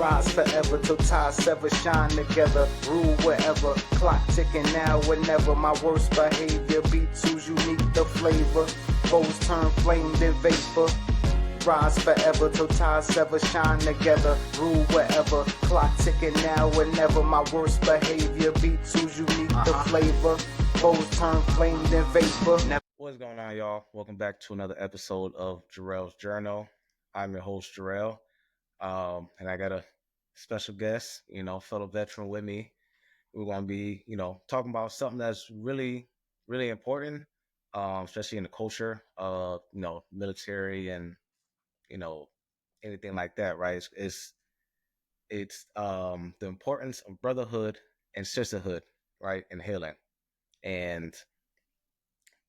Rise forever till ties sever, shine together, rule wherever. Clock ticking now, whenever. My worst behavior, beats who's unique, the flavor. Foes turn flame, then vapor. Rise forever till ties sever, shine together, rule wherever. Clock ticking now, whenever. My worst behavior, beats who's unique, the flavor. Foes turn flame, then vapor. What's going on, y'all? Welcome back to another episode of Jarrell's Journal. I'm your host, Jarrell, and I got a special guest, fellow veteran with me. We're going to be, talking about something that's really, really important, especially in the culture of, military and, you know, anything like that, right? It's the importance of brotherhood and sisterhood, right, in healing. And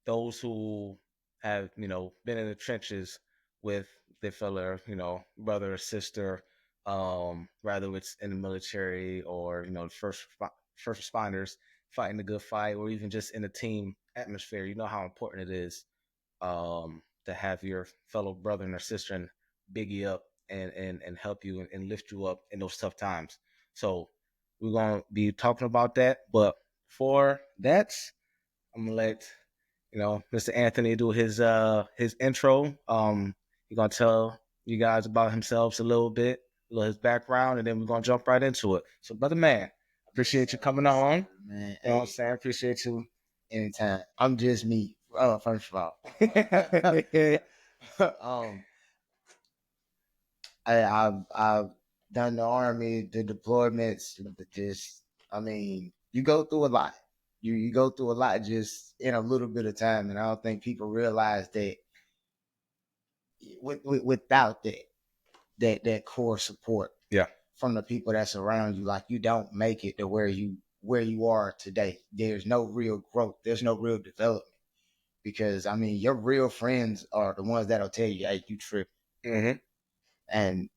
those who have been in the trenches with their fellow brother or sister, whether it's in the military or first responders fighting the good fight, or even just in a team atmosphere. You know how important it is to have your fellow brother or sister and big you up and help you and lift you up in those tough times. So we're gonna be talking about that, but for that, I'm gonna let Mr. Anthony do his intro. He's gonna tell you guys about himself a little bit, his background, and then we're gonna jump right into it. So, brother man, appreciate you coming on. Man, You know what I'm saying? Appreciate you. anytime. I'm just me. First of all, I've done the army, the deployments. You go through a lot. You go through a lot just in a little bit of time, and I don't think people realize that without that core support, Yeah, from the people that surround you, like you don't make it to where you are today. There's no real growth. There's no real development. Because your real friends are the ones that'll tell you, "Hey, you tripping." mm-hmm. And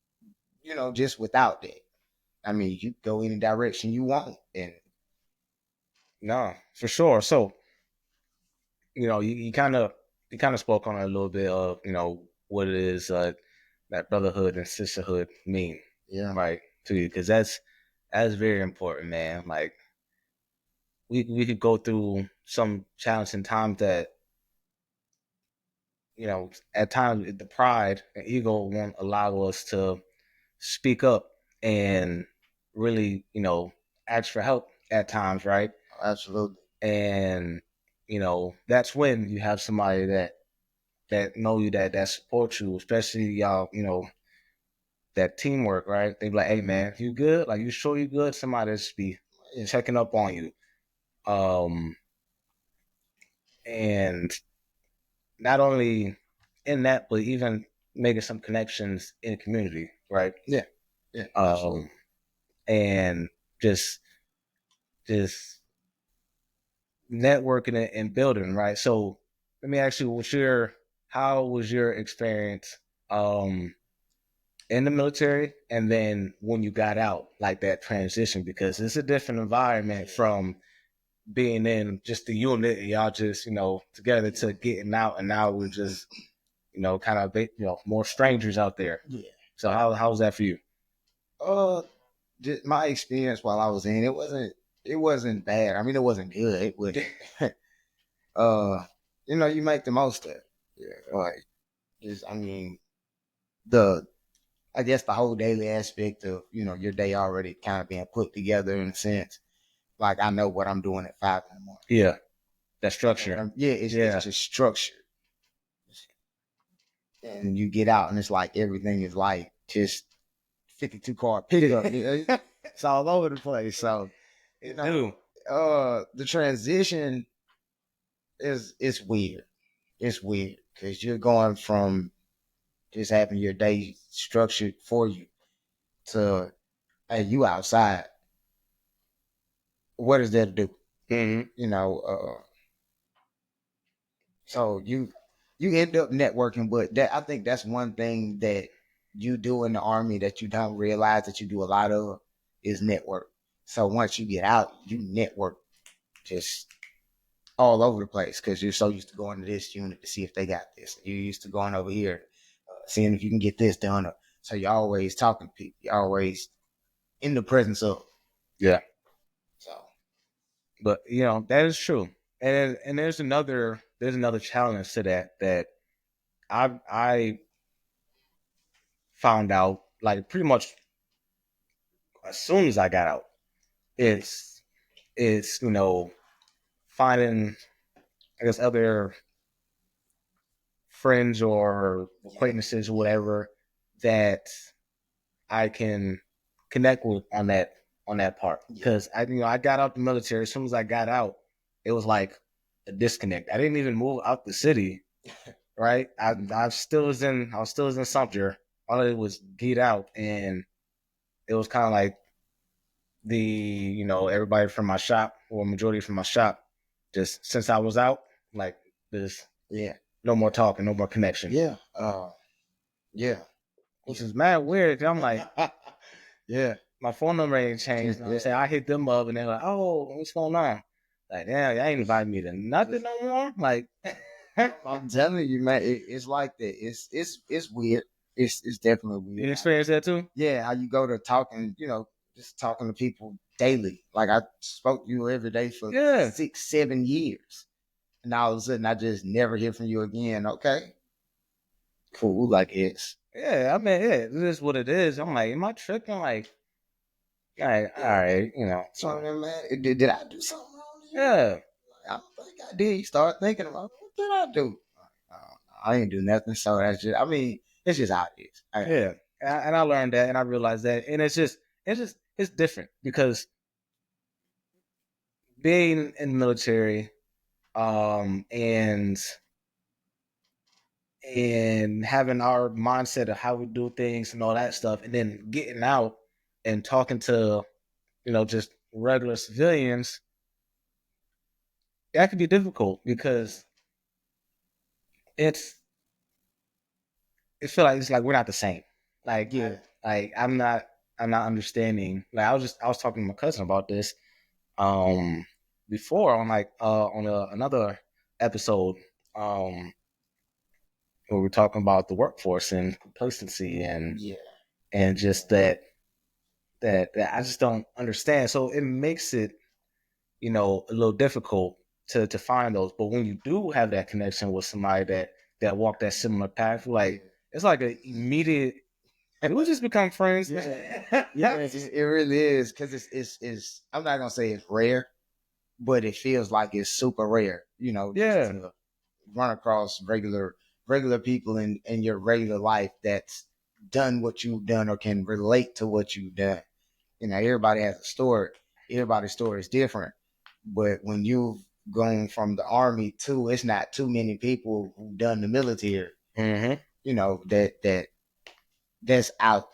just without that, you go any direction you want. And No, for sure. So, you kind of spoke on it a little bit of what it is that brotherhood and sisterhood mean, yeah, right, to you, because that's very important, man. Like we could go through some challenging times that at times the pride and ego won't allow us to speak up and really ask for help at times, right? absolutely. And that's when you have somebody that know you, that support you, especially y'all, that teamwork, right? They be like, "Hey man, you good? Like, you sure you good?" Somebody just be checking up on you. And not only in that, but even making some connections in the community, right? Yeah, absolutely. And just networking and building, right? So let me ask you, how was your experience in the military, and then when you got out, like that transition? Because it's a different environment from being in just the unit and y'all just together, to getting out, and now we're just kind of more strangers out there. Yeah. So how was that for you? Just my experience while I was in, it wasn't bad. It wasn't good. It was, you make the most of it. Yeah, like just the I guess the whole daily aspect of your day already kind of being put together in a sense. Like I know what I'm doing at 5 in the morning. Yeah, that structure. It's just structured. And you get out and it's like everything is like just 52 car pickup. It's all over the place. So the transition is weird. It's weird because you're going from just having your day structured for you to, hey, you outside. What is there to do? Mm-hmm. So you end up networking, but I think that's one thing that you do in the army that you don't realize that you do a lot of is network. So once you get out, you network just all over the place because you're so used to going to this unit to see if they got this. You're used to going over here, seeing if you can get this done. So you're always talking to people. You're always in the presence of. Yeah. So But that is true. And there's another challenge to that I found out like pretty much as soon as I got out. It's finding, I guess, other friends or acquaintances or whatever that I can connect with on that part. Because I got out the military. As soon as I got out, it was like a disconnect. I didn't even move out the city, right? I still was in Sumter. All I did was get out, and it was kind of like everybody from my shop, or majority from my shop, just since I was out, like this. yeah, No more talking, no more connection. yeah, yeah. Which is mad weird. 'Cause I'm like, Yeah. my phone number ain't changed. Yeah. Say I hit them up and they're like, "Oh, what's going on?" Like, damn, y'all ain't inviting me to nothing no more. Like, I'm telling you, man, it's like that. It's weird. It's definitely weird. you experienced that too? Yeah, how you go to talking, just talking to people daily. Like I spoke to you every day for 6-7 years, and all of a sudden I just never hear from you again. Okay, cool. Like it's Yeah, I mean, it is what it is. I'm like, am I tripping? Like, all right, so man, did I do something wrong to you? Yeah. I don't think I did. You start thinking about what did I do? I ain't do nothing. So that's just, I mean, it's just how it is. Yeah, and I learned that, and I realized that, and it's different because being in the military, and having our mindset of how we do things and all that stuff, and then getting out and talking to just regular civilians, that could be difficult because it's it's like we're not the same. Like like I'm not understanding. Like I was talking to my cousin about this before on another episode where we're talking about the workforce and complacency and just that I just don't understand. So it makes it a little difficult to find those. But when you do have that connection with somebody that walked that similar path, like it's like an immediate. And we just become friends. Yeah, it really is because it's. I'm not gonna say it's rare, but it feels like it's super rare. Yeah. To run across regular people in your regular life that's done what you've done or can relate to what you've done. Everybody has a story. Everybody's story is different. But when you've gone from the army to, it's not too many people who've done the military. Mm-hmm. That's out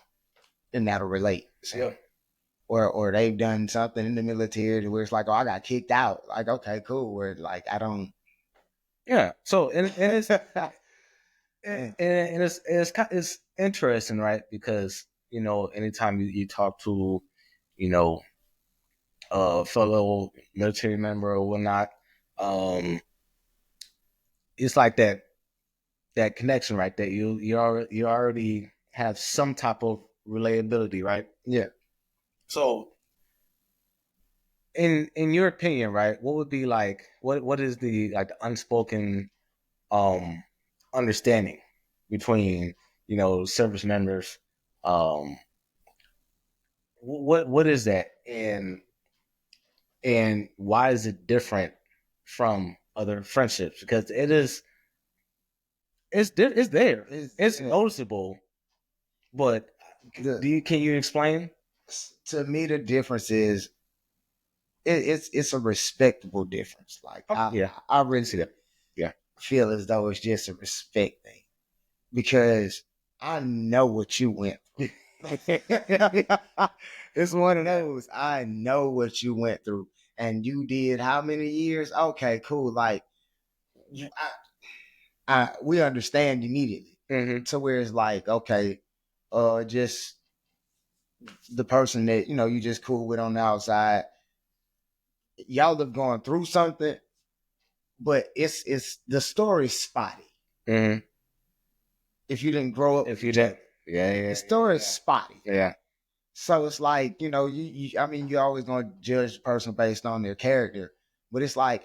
and that'll relate. So, yeah. Or they've done something in the military where it's like, oh, I got kicked out. Like, okay, cool. Where like I don't. Yeah. So and it's and it's interesting, right? Because anytime you talk to a fellow military member or whatnot, it's like that connection, right? That you already have some type of relatability, right? Yeah. So in your opinion, right, what would be like what is the unspoken understanding between service members? What is that, and why is it different from other friendships? Because it's there, it's noticeable, but can you explain? To me, the difference is it's a respectable difference. Like I really see that. Yeah. Feel as though it's just a respect thing because I know what you went through. It's one of those. I know what you went through, and you did how many years? Okay, cool. Like we understand immediately. Mm-hmm. So where it's like, okay, just the person that you just cool with on the outside, y'all have gone through something, but it's the story's spotty. Mm-hmm. If you didn't grow up, if you didn't, the story's spotty. Yeah. So it's like, I mean, you're always going to judge the person based on their character, but it's like,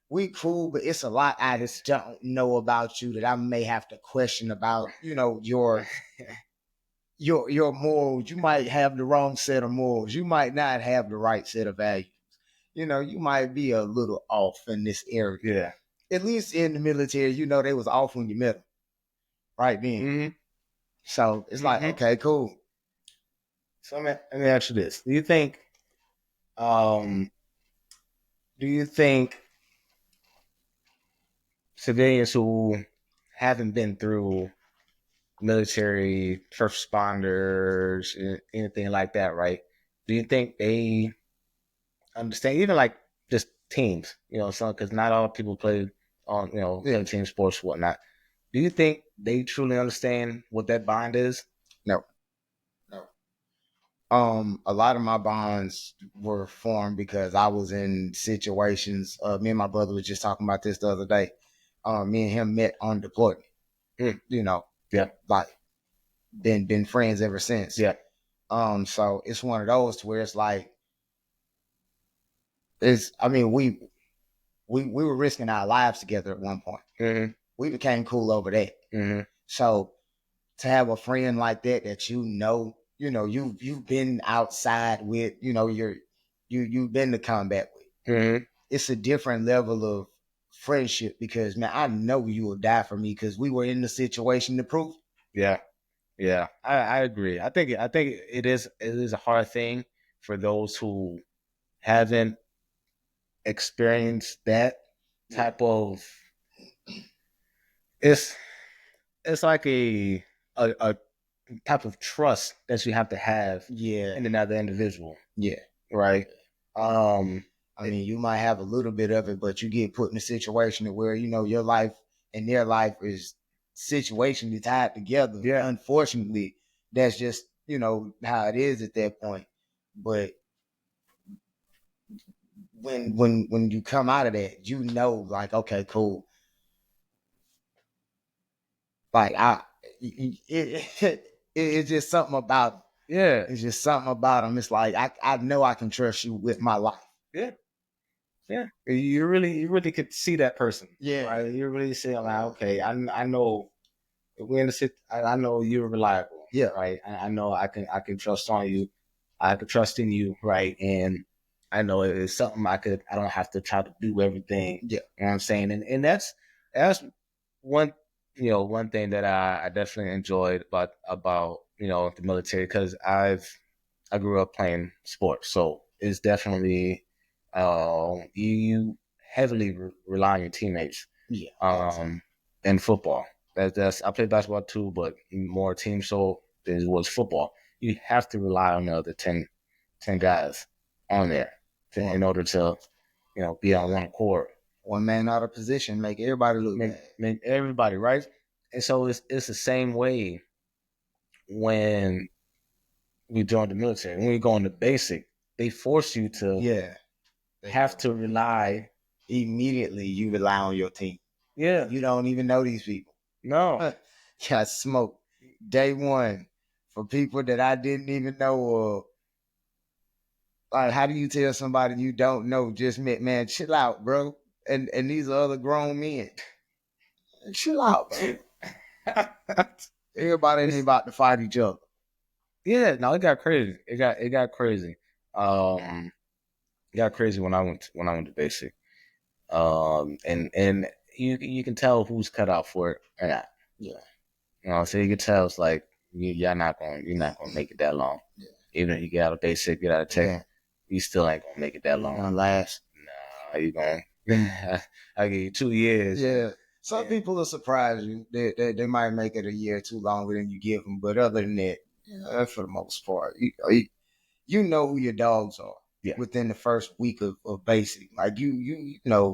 we cool, but it's a lot I just don't know about you that I may have to question about, your morals. You might have the wrong set of morals. You might not have the right set of values. You might be a little off in this area. Yeah. At least in the military, they was off when you met them, right then. Mm-hmm. So it's like, okay, cool. So let me ask you this: um, do you think civilians who haven't been through military, first responders, anything like that, right? Do you think they understand, even like just teams, because not all people play on, team sports, whatnot. Do you think they truly understand what that bond is? No. A lot of my bonds were formed because I was in situations. Me and my brother was just talking about this the other day. Me and him met on deployment. Yeah. Like been friends ever since. Yeah. So it's one of those to where it's like, we were risking our lives together at one point. Mm-hmm. We became cool over that. Mm-hmm. So to have a friend like that you've been outside with, you've been to combat with. Mm-hmm. It's a different level of friendship because, man, I know you will die for me because we were in the situation to prove. Yeah. Yeah. I agree. I think it is a hard thing for those who haven't experienced that type of, it's like a type of trust that you have to have in another individual. Yeah. Right. I mean, you might have a little bit of it, but you get put in a situation where, your life and their life is situationally tied together. Yeah. Unfortunately, that's just, how it is at that point. But when you come out of that, like, okay, cool. Like it's just something about, it's just something about them. It's like, I know I can trust you with my life. Yeah. Yeah. You really could see that person. Yeah. Right? You really see, like, okay, I know we're in the city, I know you're reliable. Yeah. Right. I know I can trust on you. I can trust in you. Right. And I know it's something I don't have to try to do everything. Yeah. You know what I'm saying? And that's one, one thing that I definitely enjoyed about, the military, because I grew up playing sports. So it's definitely, you heavily rely on your teammates. Yeah. In football. That's I played basketball too, but more team so than it was football. You have to rely on the other 10 guys on there in order to, be on one court. One man out of position, make everybody look bad. Make everybody, right? And so it's the same way when we join the military. When we go into basic, they force you to have to rely. Immediately you rely on your team. Yeah. You don't even know these people. No. Got smoked day one for people that I didn't even know. Like, how do you tell somebody you don't know just met? Man, chill out, bro. And these are other grown men. Chill out, bro. Everybody ain't about to fight each other. Yeah, no, it got crazy. It got crazy. It got crazy when I went to basic. And you can tell who's cut out for it or not. Yeah. So you can tell it's like you're not gonna make it that long. Yeah. Even if you get out of basic, get out of tech, you still ain't gonna make it that long. Gonna last. Nah, you gonna I give you 2 years. Yeah. Some people will surprise you. They might make it a year or two longer than you give them, but other than that, for the most part, you know who your dogs are. Yeah. Within the first week of basic. Like you know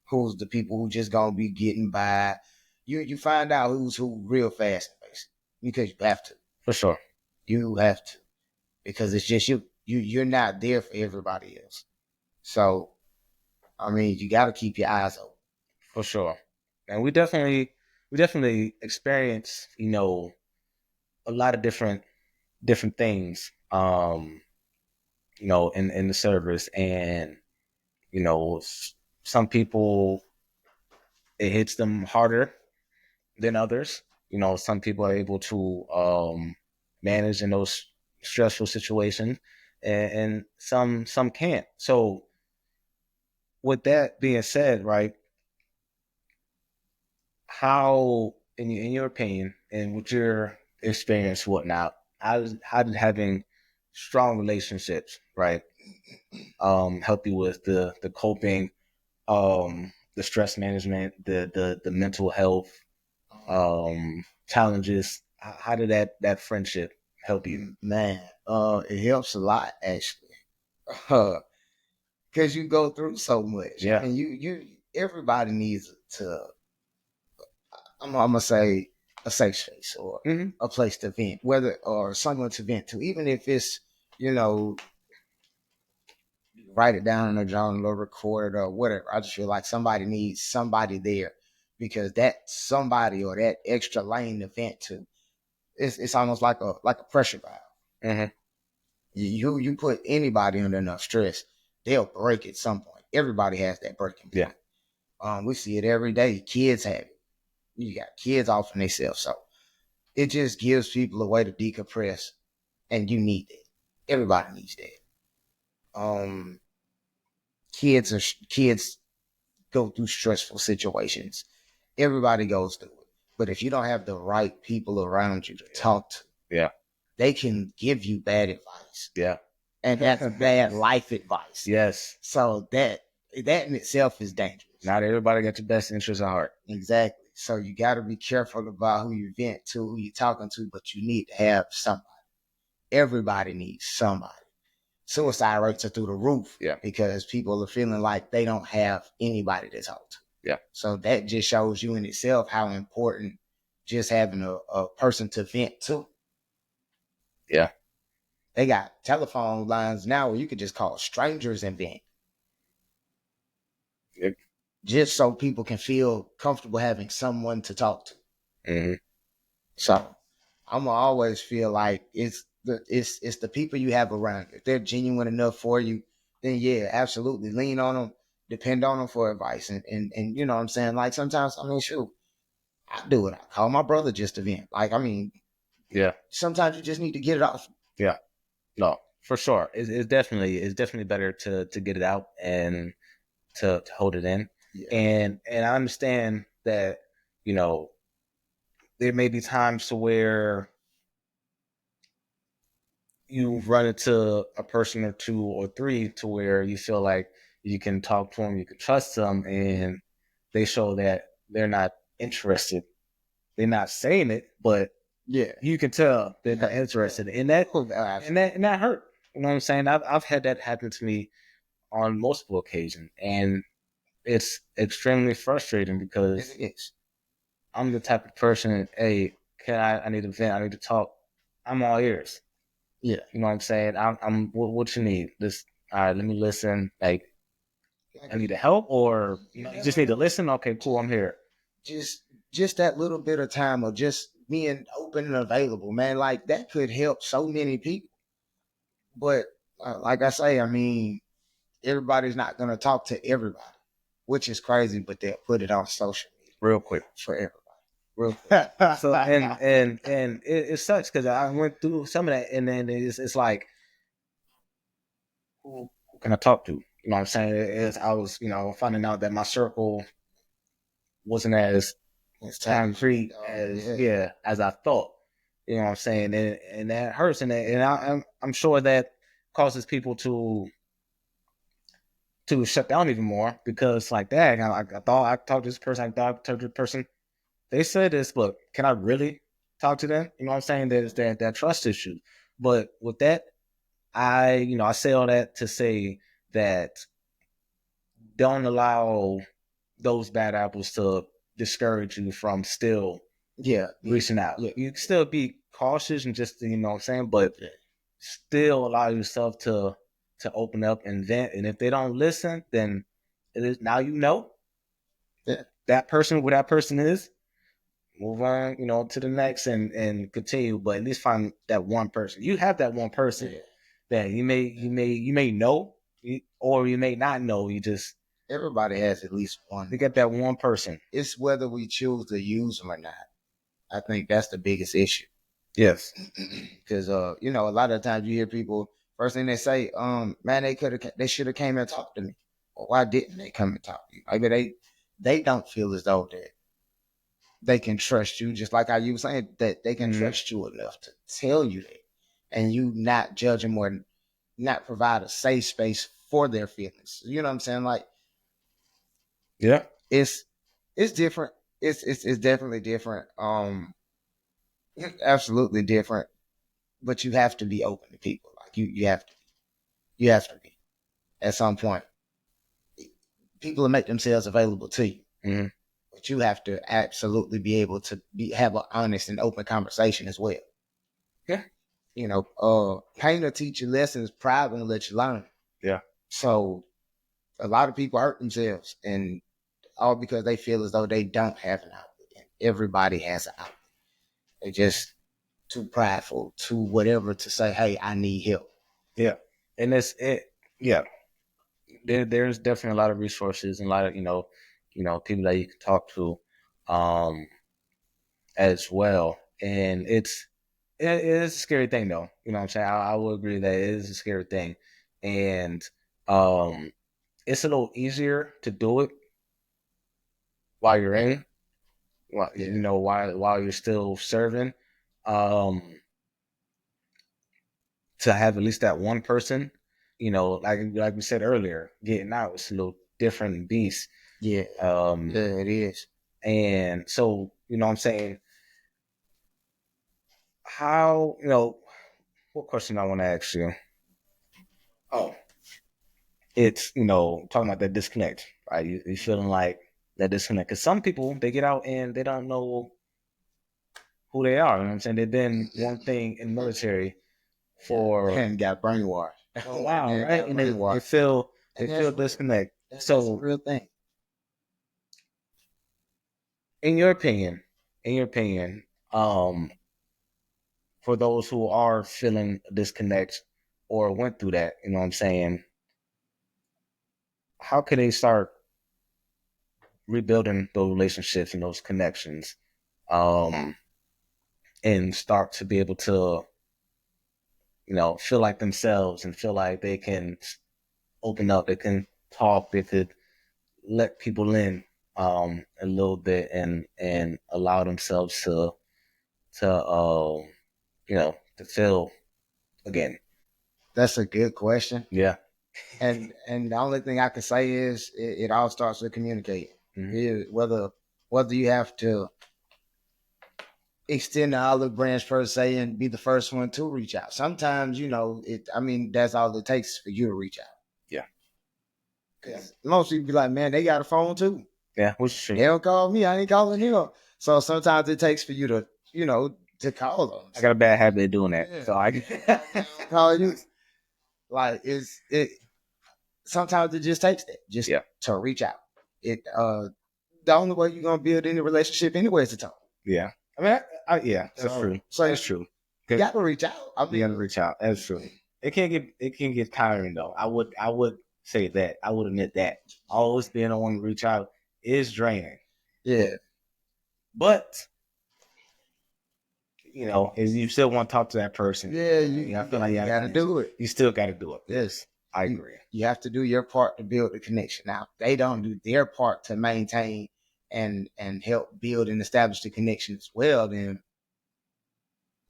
who's the people who just gonna be getting by. You find out who's who real fast in basic. Because you have to. For sure. You have to. Because it's just you. You're not there for everybody else. So, I mean, you gotta keep your eyes open. For sure. And we definitely experience, a lot of different things in the service. And, some people, it hits them harder than others. Some people are able to manage in those stressful situations, and some can't. So with that being said, right, how, in your opinion and with your experience, whatnot, how did having strong relationships, right, help you with the coping, the stress management, the mental health challenges? How did that friendship help you? Man, it helps a lot actually. Because you go through so much. Yeah. And everybody needs to, I'm gonna say, a safe space or a place to vent, or someone to vent to, even if it's, you know, write it down in a journal or record it or whatever. I just feel like somebody needs somebody there, because that somebody or that extra lane to vent to, it's almost like a pressure valve. You put anybody under enough stress, they'll break at some point. Everybody has that breaking point. We see it every day. Kids have it. You got kids offing themselves. So it just gives people a way to decompress, and you need that. Everybody needs that. Kids go through stressful situations. Everybody goes through it. But if you don't have the right people around you to talk to, they can give you bad advice. And that's bad life advice. Yes. So that in itself is dangerous. Not everybody got your best interest at heart. Exactly. So you got to be careful about who you vent to, who you're talking to, but you need to have somebody. Everybody needs somebody. Suicide rates are through the roof. Because people are feeling like they don't have anybody to talk to. So that just shows you in itself how important just having a person to vent to. They got telephone lines now where you could just call strangers and vent. Just so people can feel comfortable having someone to talk to. So I'm gonna always feel like it's the people you have around you. If they're genuine enough for you, then yeah, absolutely lean on them, depend on them for advice, and you know what I'm saying. Like sometimes, I mean, shoot, I do it. I call my brother just to vent. Like, I mean, sometimes you just need to get it off. No, for sure. It's definitely better to get it out and to hold it in. And I understand that, there may be times to where you run into a person or two or three to where you feel like you can talk to them, you can trust them, and they show that they're not interested. They're not saying it, but you can tell they're not interested in that, and that hurt. You know what I'm saying? I've had that happen to me on multiple occasions, and it's extremely frustrating because I'm the type of person. Hey, I need to vent. I need to talk. I'm all ears. You know what I'm saying? I'm what you need. This, all right, let me listen. Like, I need help, or you just need to listen. Okay, cool, I'm here. Just that little bit of time of just being open and available, man. Like that could help so many people. But like I say, I mean, everybody's not gonna talk to everybody, which is crazy. But they'll put it on social media real quick for everybody. Real quick. So and it sucks because I went through some of that, and then it's like, who can I talk to? You know what I'm saying? I was, finding out that my circle wasn't as concrete as I thought. You know what I'm saying? And that hurts, and I'm sure that causes people to shut down even more, because like that, I thought I talked to this person, I thought I talked to this person. They said this, but can I really talk to them? You know what I'm saying? There's that trust issue. But with that, I say all that to say that don't allow those bad apples to discourage you from still reaching out. You can still be cautious and just, you know what I'm saying, but still allow yourself to open up and vent. And if they don't listen, then it is, now that person, who that person is, move on, to the next and continue, but at least find that one person. You have that one person that you may know, or you may not know. You just Everybody has at least one. you get that one person. It's whether we choose to use them or not. I think that's the biggest issue. Yes. Because you know, a lot of times you hear people, first thing they say, man, they should have came and talked to me. Or why didn't they come and talk to you? Maybe they don't feel as though that they can trust you, just like how you were saying, that they can trust you enough to tell you that. And you not judge them or not provide a safe space for their feelings. You know what I'm saying? Like, Yeah. it's different. It's definitely different. Absolutely different. But you have to be open to people. Like you have to. You have to be at some point. People will make themselves available to you, but you have to absolutely be able to have an honest and open conversation as well. Yeah. You know, pain will teach you lessons, pride will let you learn. Yeah. So a lot of people hurt themselves, and all because they feel as though they don't have an outlet. And everybody has an outlet. They just too prideful, too whatever to say, hey, I need help. Yeah. And yeah. There's definitely a lot of resources and a lot of, people that you can talk to as well. And it is a scary thing though. You know what I'm saying? I will agree that it is a scary thing. And it's a little easier to do it while you're in, while you're still serving. To have at least that one person, like we said earlier, getting out is a little different beast. Yeah. Yeah, it is. And so, what I'm saying, what question I want to ask you? Oh, it's, talking about that disconnect, right? You feeling like that disconnect. Because some people, they get out and they don't know who they are. You know what I'm saying? They've been one thing in the military for... And got brainwashed. Oh, wow, right? And they feel disconnect. So, that's a real thing. in your opinion, for those who are feeling a disconnect or went through that, you know what I'm saying, how can they start rebuilding those relationships and those connections, and start to be able to, feel like themselves and feel like they can open up, they can talk, they could let people in a little bit and allow themselves to to feel again? That's a good question. Yeah. And the only thing I can say is it all starts with communicating. Whether you have to extend the olive branch per se and be the first one to reach out. Sometimes, that's all it takes for you to reach out. Yeah. Because most people be like, man, they got a phone too. Yeah, which is true. They don't call me, I ain't calling him. So sometimes it takes for you to, to call them. I got a bad habit of doing that. Yeah. So I call you. Like sometimes it just takes that just to reach out. The only way you're gonna build any relationship anyway is to talk. Yeah. I mean, that's true. So that's true. You gotta reach out. You gotta reach out. That's true. It can get tiring though. I would say that. I would admit that. Always being the one to reach out is draining. Yeah. But if you still want to talk to that person, I feel like you gotta do it. You still gotta do it. Yes. I agree. You have to do your part to build the connection. Now, if they don't do their part to maintain and help build and establish the connection as well, then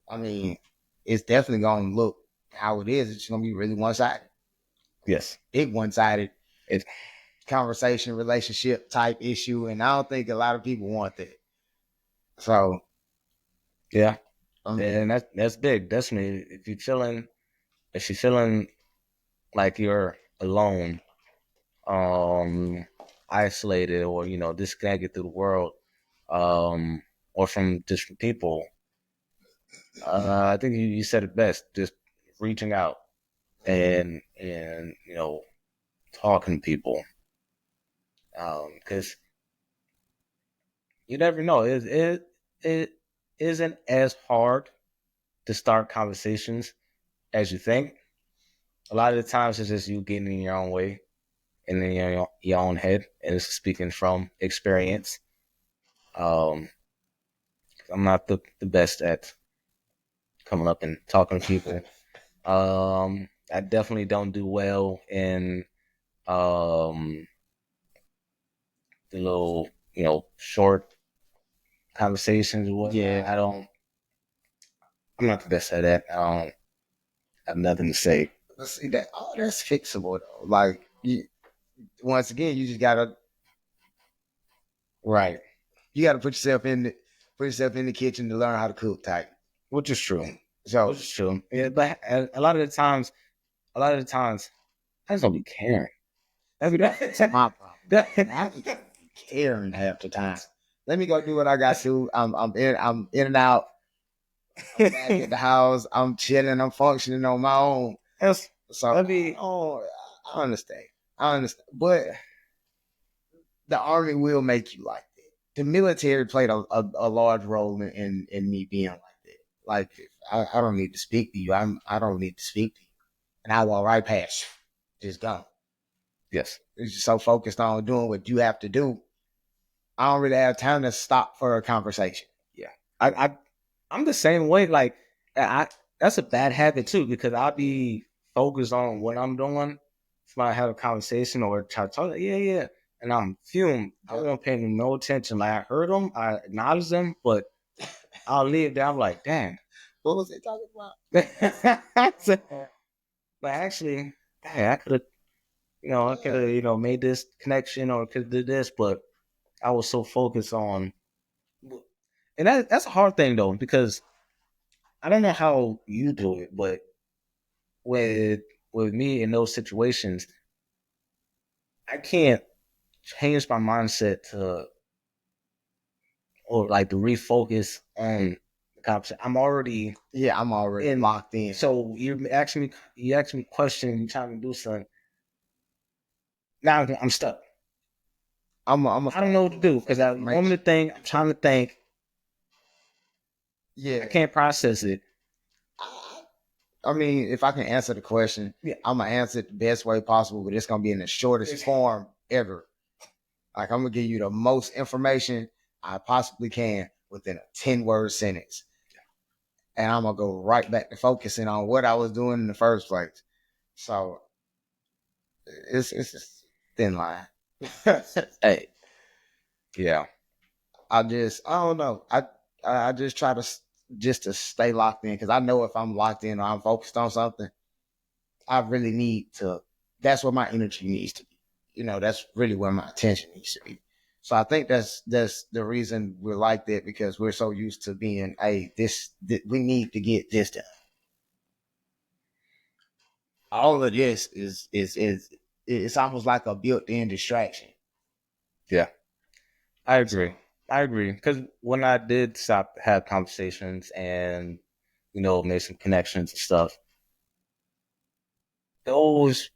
I mean, it's definitely going to look how it is. It's going to be really one-sided. Yes. Big one-sided. It's conversation, relationship type issue, and I don't think a lot of people want that. So, yeah, and that's big. Definitely, if you're feeling like you're alone, isolated, or disconnected through the world, or from different people, I think you said it best. Just reaching out and talking to people, because you never know. It isn't as hard to start conversations as you think. a lot of the times it's just you getting in your own way and in your own head, and it's speaking from experience. Um, I'm not the best at coming up and talking to people. I definitely don't do well in um the little, short conversations or whatnot. Yeah. I'm not the best at that. I don't have nothing to say. But see that all that's fixable though. Like once again, you just gotta Right. you gotta put yourself in the kitchen to learn how to cook type. Which is true. So Which is true. Yeah, but a lot of the times, I just don't be caring. That's my problem. I be caring half the time. Let me go do what I got to do. I'm in and out. I'm back at the house. I'm chilling. I'm functioning on my own. So I understand. But the army will make you like that. The military played a large role in me being like that. Like I don't need to speak to you. I don't need to speak to you, and I walk right past you. Just go. Yes. You're just so focused on doing what you have to do. I don't really have time to stop for a conversation. Yeah. I'm the same way. Like that's a bad habit too, because I'll be focused on what I'm doing. If I have a conversation or try to talk, yeah, and I'm fumed. I don't pay them no attention. Like I heard them, I acknowledge them, but I'll leave there. I'm like, dang, What was they talking about? but actually, dang, I could have, I could have, made this connection or could have did this, but I was so focused on, and that's a hard thing though, because I don't know how you do it, but with me in those situations, I can't change my mindset to or like to refocus on the conversation. I'm already locked in. So you ask me a question, you trying to do something. Now I'm stuck. I don't know what to do because I'm moment to think. I'm trying to think. Yeah, I can't process it. I mean, if I can answer the question, I'm gonna answer it the best way possible, but it's gonna be in the shortest form ever. Like I'm gonna give you the most information I possibly can within a 10-word sentence. And I'm gonna go right back to focusing on what I was doing in the first place. So it's just thin line. Hey. Yeah. I don't know. I just try to stay locked in because I know if I'm locked in or I'm focused on something, I really need to. That's where my energy needs to be. That's really where my attention needs to be. So I think that's the reason we're like that because we're so used to being, hey, this we need to get this done. All of this is it's almost like a built-in distraction. Yeah. I agree. Because when I did stop have conversations and make some connections and stuff, those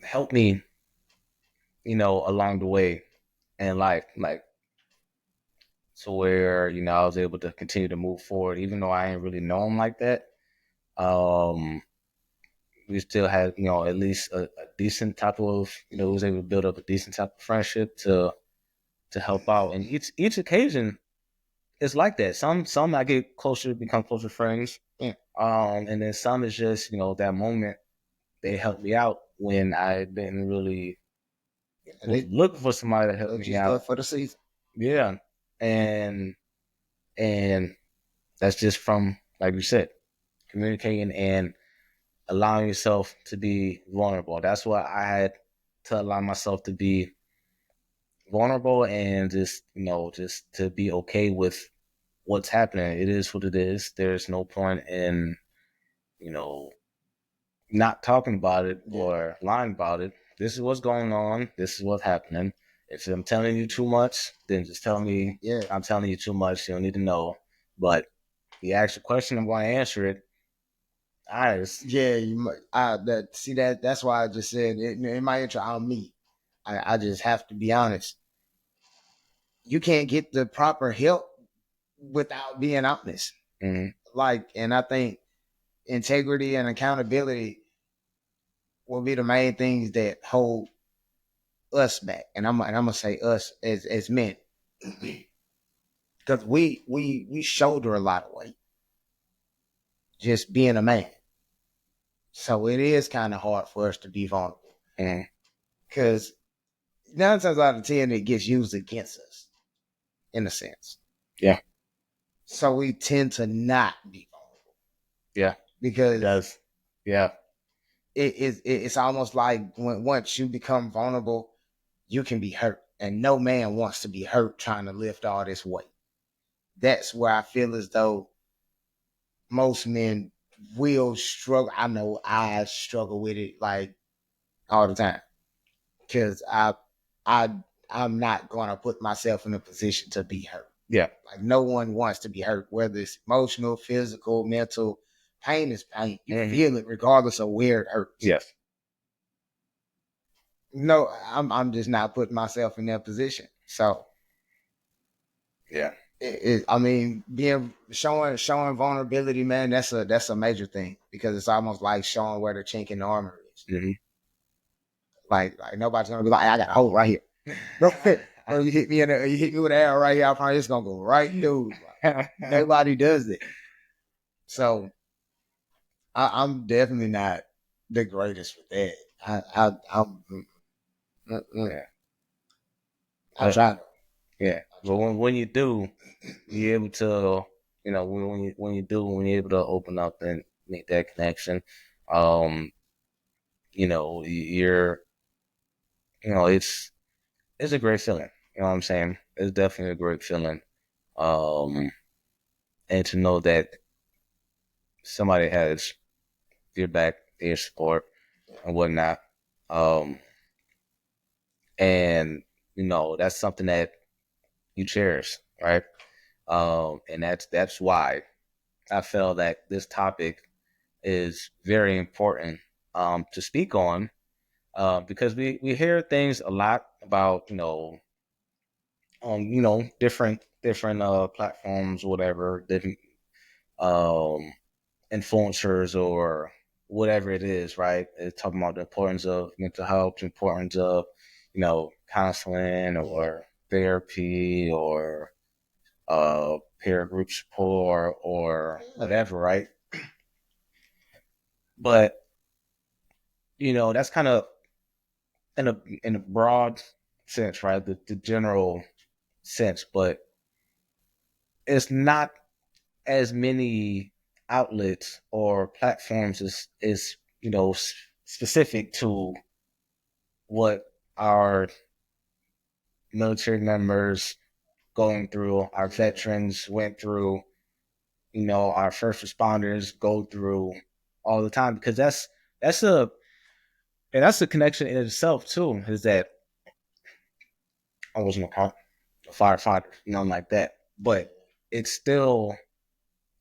helped me, along the way in life, like to where I was able to continue to move forward, even though I ain't really know him like that. We still had at least a decent type of was able to build up a decent type of friendship to help out, and each occasion it's like that. Some I get closer, become closer friends. Yeah. And then some is just, that moment they helped me out when I didn't really look for somebody to help me out for the season. Yeah. And that's just from, like you said, communicating and allowing yourself to be vulnerable. That's what I had to allow myself to be vulnerable and just, just to be okay with what's happening. It is what it is. There's no point in, not talking about it or lying about it. This is what's going on. This is what's happening. If I'm telling you too much, then just tell me I'm telling you too much. You don't need to know. But you ask a question, I'm going to answer it. That's why I just said in my intro, I'm me. I just have to be honest. You can't get the proper help without being honest. Mm-hmm. And I think integrity and accountability will be the main things that hold us back, and I'm gonna say us as men, because we shoulder a lot of weight just being a man. So it is kind of hard for us to be vulnerable, because 9 times out of 10 it gets used against us, in a sense. Yeah. So we tend to not be vulnerable. Yeah. Because It does. Yeah. It's almost like once you become vulnerable, you can be hurt, and no man wants to be hurt trying to lift all this weight. That's where I feel as though most men will struggle. I know I struggle with it like all the time, because I'm not going to put myself in a position to be hurt. Yeah. Like, no one wants to be hurt, whether it's emotional, physical, mental. Pain is pain. You feel it regardless of where it hurts. Yes. No, I'm just not putting myself in that position. So yeah, I mean, showing vulnerability, man, that's a major thing, because it's almost like showing where the chink in the armor is. Mm-hmm. Like nobody's gonna be like, I got a hole right here. No fit. Or you hit me with an arrow right here, I probably it's gonna go right through. Nobody does it. So I'm definitely not the greatest with that. I try to. Yeah, but when you do, you're able to, when you're able to open up and make that connection, you're, it's a great feeling. You know what I'm saying? It's definitely a great feeling. And to know that somebody has your back, their support, and whatnot. And that's something that you cherish, right? And that's why I feel that this topic is very important to speak on, because we hear things a lot about different platforms, whatever, different influencers or whatever it is, right? It's talking about the importance of mental health, the importance of counseling or therapy or peer group support or whatever, right? But that's kind of in a broad sense, right? The general sense, but it's not as many outlets or platforms is specific to what our military members going through, our veterans went through, our first responders go through all the time, because that's a connection in itself too. Is that I wasn't a firefighter, like that, but it's still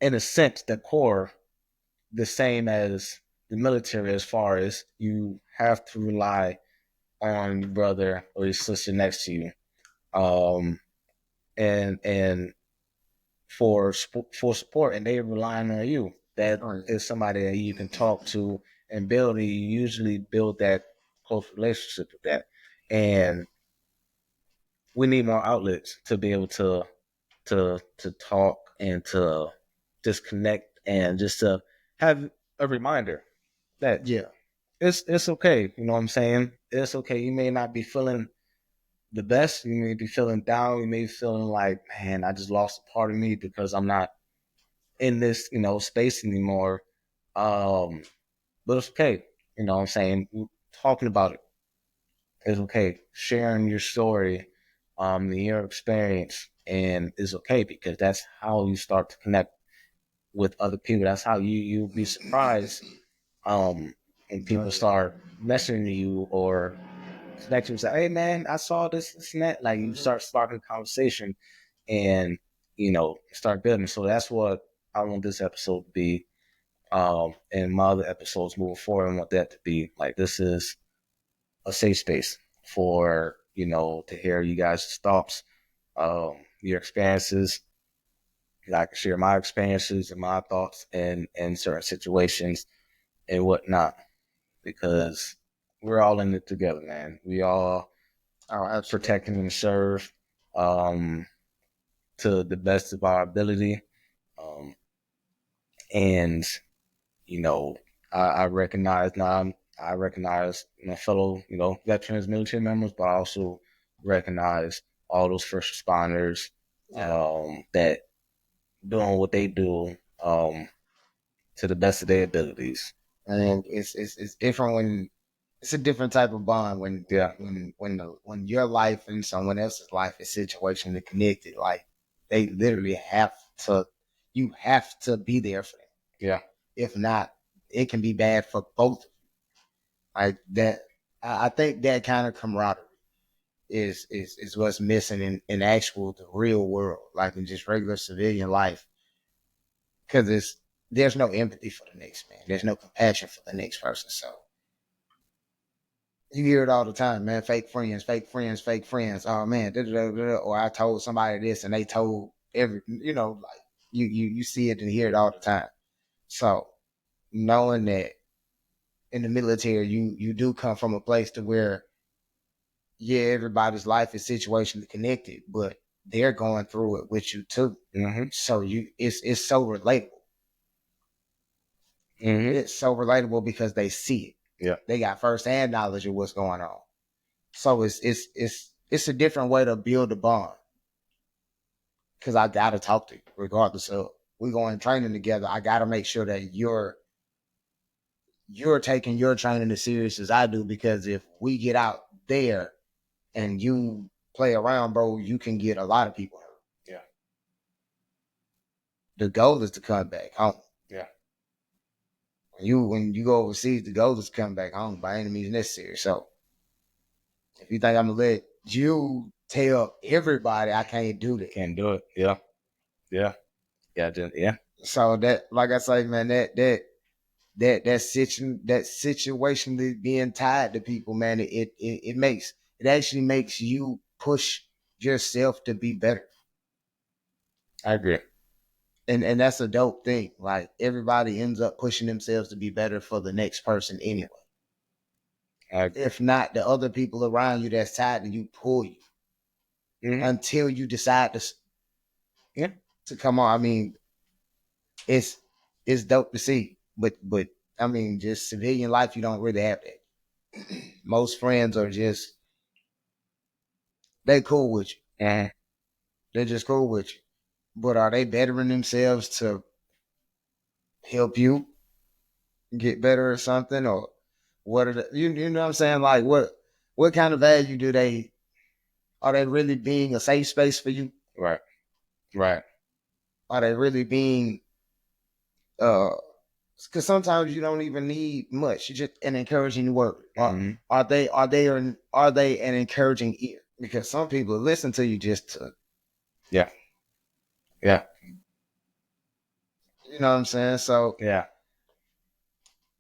in a sense the core the same as the military, as far as you have to rely on your brother or your sister next to you, and for support, and they're relying on you. That is somebody that you can talk to and build. You usually build that close relationship with that, and we need more outlets to be able to talk and to just connect and just to have a reminder that it's okay. You know what I'm saying? It's okay. You may not be feeling the best. You may be feeling down. You may be feeling like, man, I just lost a part of me because I'm not in this, space anymore. But it's okay. You know what I'm saying? Talking about it is okay. Sharing your story, your experience, and is okay, because that's how you start to connect with other people. That's how you'll be surprised when people start messaging you or connecting and say, hey man, I saw this and that. Like, you start sparking a conversation and start building. So that's what I want this episode to be. And my other episodes moving forward, I want that to be like, this is a safe space for to hear you guys' thoughts, your experiences. I can share my experiences and my thoughts in certain situations and whatnot. because we're all in it together, man. We all absolutely. protect and serve to the best of our ability. Um, and you know, I recognize now. I recognize my fellow, veterans, military members, but I also recognize all those first responders that doing what they do to the best of their abilities. And it's different when it's a different type of bond when when your life and someone else's life is situationally connected. Like they literally have to, you have to be there for them. Yeah. If not, it can be bad for both. Like that, I think that kind of camaraderie is what's missing in actual the real world, like in just regular civilian life, because there's no empathy for the next man. There's no compassion for the next person. So you hear it all the time, man. Fake friends, fake friends, fake friends. Oh man, da, da, da, da, or I told somebody this and they told like you see it and hear it all the time. So knowing that in the military, you do come from a place to where, yeah, everybody's life is situationally connected, but they're going through it with you too. Mm-hmm. So it's so relatable. Mm-hmm. It's so relatable because they see it. Yeah. They got firsthand knowledge of what's going on. So it's a different way to build a bond. Because I gotta talk to you, regardless of we going training together. I gotta make sure that you're taking your training as serious as I do. Because if we get out there and you play around, bro, you can get a lot of people hurt. Yeah. The goal is to come back home. Yeah. When you go overseas, the goal is to come back home by any means necessary. So if you think I'm gonna let you tell everybody I can't do that, Can't do it. Yeah. Yeah. Yeah. Yeah. So that, like I say, man, that situationally being tied to people, man, it actually makes you push yourself to be better. I agree. And that's a dope thing. Like everybody ends up pushing themselves to be better for the next person anyway. If not, the other people around you that's tied to you pull you until you decide to come on. I mean, it's dope to see, but I mean, just civilian life, you don't really have that. Most friends are just they cool with you. They're just cool with you. But are they bettering themselves to help you get better or something? Or what are you know what I'm saying? Like what kind of value do they are they really being a safe space for you? Right. Right. Are they really being because sometimes you don't even need much. You just an encouraging word. Are they an encouraging ear? Because some people listen to you just to yeah. You know what I'm saying? So yeah.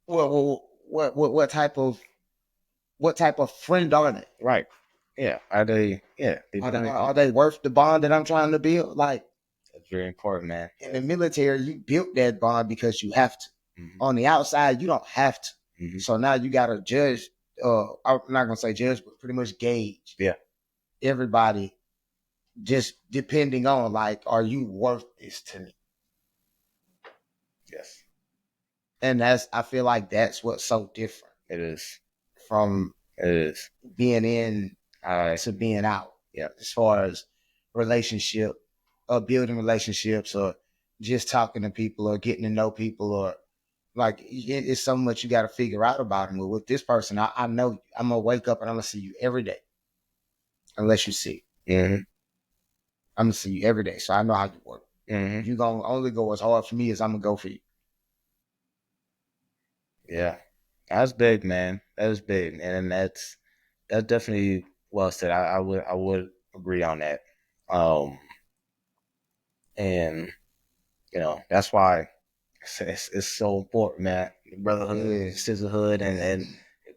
What type of friend are they? Right. Yeah. Are they? Yeah. Are they worth the bond that I'm trying to build? Like that's very important, man. In the military, you built that bond because you have to. On the outside, you don't have to. So now you got to judge. I'm not gonna say judge, but pretty much gauge. Yeah. Everybody, just depending on like, are you worth this to me? Yes. And I feel like that's what's so different. It is. From being in to being out. Yeah. As far as relationship, or building relationships, or just talking to people, or getting to know people, or like it's so much you got to figure out about them. With this person, I know you. I'm gonna wake up and I'm gonna see you every day, unless you see. I'm gonna see you every day, so I know how you work. You gonna only go as hard for me as I'm gonna go for you. Yeah, that's big, man. That is big, and that's definitely well said. I would agree on that. And that's why it's so important, man. Brotherhood, sisterhood, and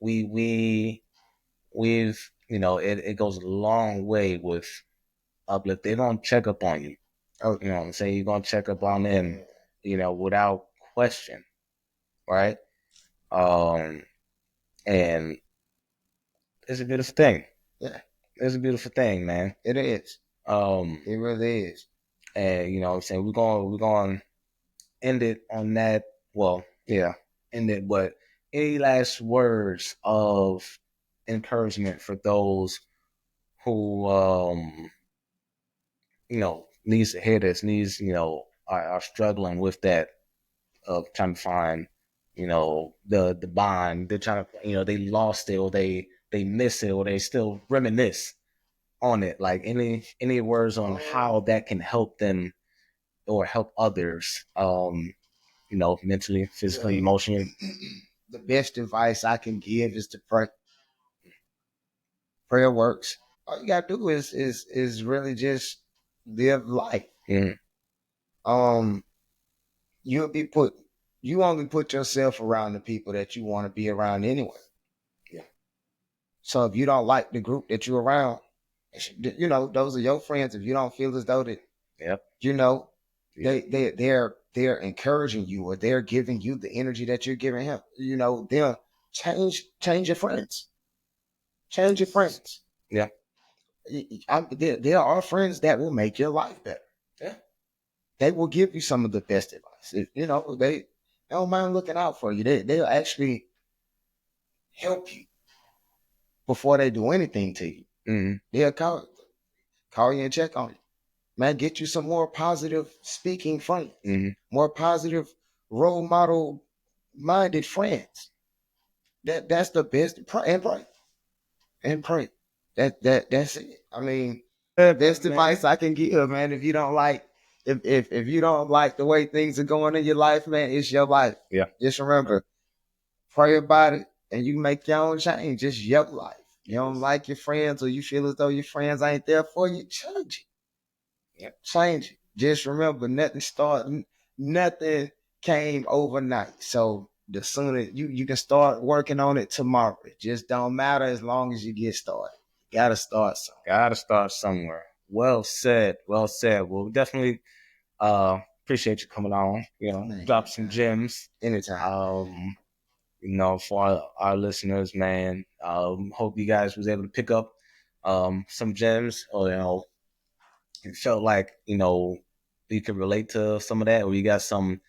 we've it goes a long way with uplift. They're gonna check up on you. Oh, you know what I'm saying? You're gonna check up on them, without question, right? And it's a beautiful thing. Yeah, It's a beautiful thing, man. it is. Um, It really is. and you know what I'm saying, we're going to end it on that. Well, yeah, end it. But any last words of encouragement for those who needs to hear this, are struggling with that, of trying to find, the bond. They're trying to, they lost it, or they miss it, or they still reminisce on it. Like any words on how that can help them or help others, mentally, physically, emotionally. The best advice I can give is to pray. Prayer works. All you gotta do is really just live life. Mm. Um, you'll be put. You only put yourself around the people that you want to be around anyway. Yeah. So if you don't like the group that you're around, those are your friends. If you don't feel as though that, Yep. they're encouraging you, or they're giving you the energy that you're giving him. They'll change your friends. Change your friends. Yeah. There are friends that will make your life better. Yeah. They will give you some of the best advice. They don't mind looking out for you. They'll actually help you before they do anything to you. Mm-hmm. They'll call you and check on you. Man, get you some more positive speaking friends, more positive role model minded friends. That's the best. Pray. That's it. I mean, best advice I can give, man. If you don't like, if you don't like the way things are going in your life, man, it's your life. Yeah. Just remember, pray about it, and you make your own change. It's your life. You don't like your friends, or you feel as though your friends ain't there for you, change it. Yep. Change it. Just remember, nothing came overnight. So the sooner you can start working on it tomorrow. It just don't matter as long as you get started. You gotta start somewhere. Gotta start somewhere. Well said. Well said. Well, we definitely appreciate you coming on. Drop some gems. Anytime. For our listeners, man. Hope you guys was able to pick up some gems, or you felt like you could relate to some of that, or you got some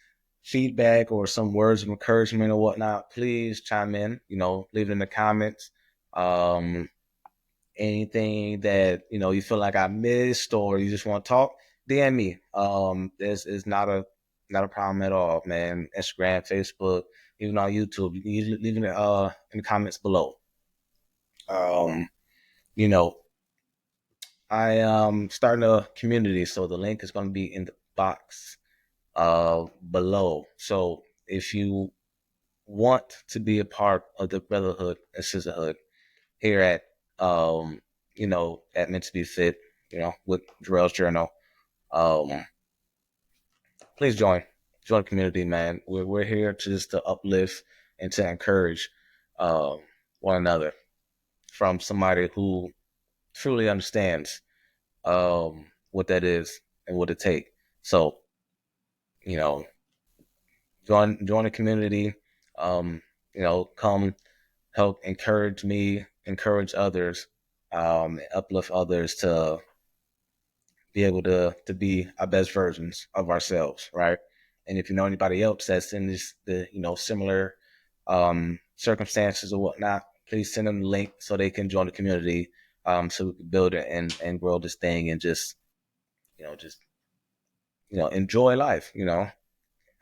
feedback or some words of encouragement or whatnot. Please chime in. Leave it in the comments. Anything that you feel like I missed, or you just want to talk, DM me. This is not a problem at all, man. Instagram, Facebook, even on YouTube. You can leave it in the comments below. You know, I starting a community, so the link is going to be in the box below. So if you want to be a part of the Brotherhood and Sisterhood here at Meant to Be Fit, with Jarrell's Journal, please join the community, man. We're here to uplift and to encourage one another from somebody who truly understands what that is and what it takes. So, join the community. Come help encourage me, encourage others, uplift others to be able to be our best versions of ourselves, right? And if you know anybody else that's in the similar circumstances or whatnot, please send them the link so they can join the community, so we can build it and grow this thing, and just enjoy life,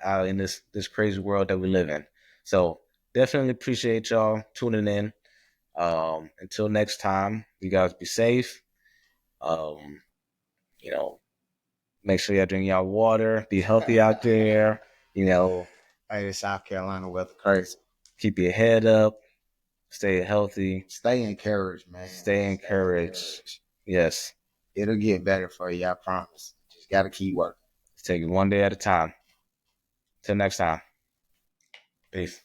out in this crazy world that we live in. So definitely appreciate y'all tuning in. Until next time, you guys be safe. Um, Make sure y'all drink y'all water. Be healthy out there. Hey, South Carolina weather crazy. Keep your head up. Stay healthy. Stay encouraged, man. Stay encouraged. Yes. It'll get better for you, I promise. Just gotta keep working. Take it one day at a time. Till next time. Peace.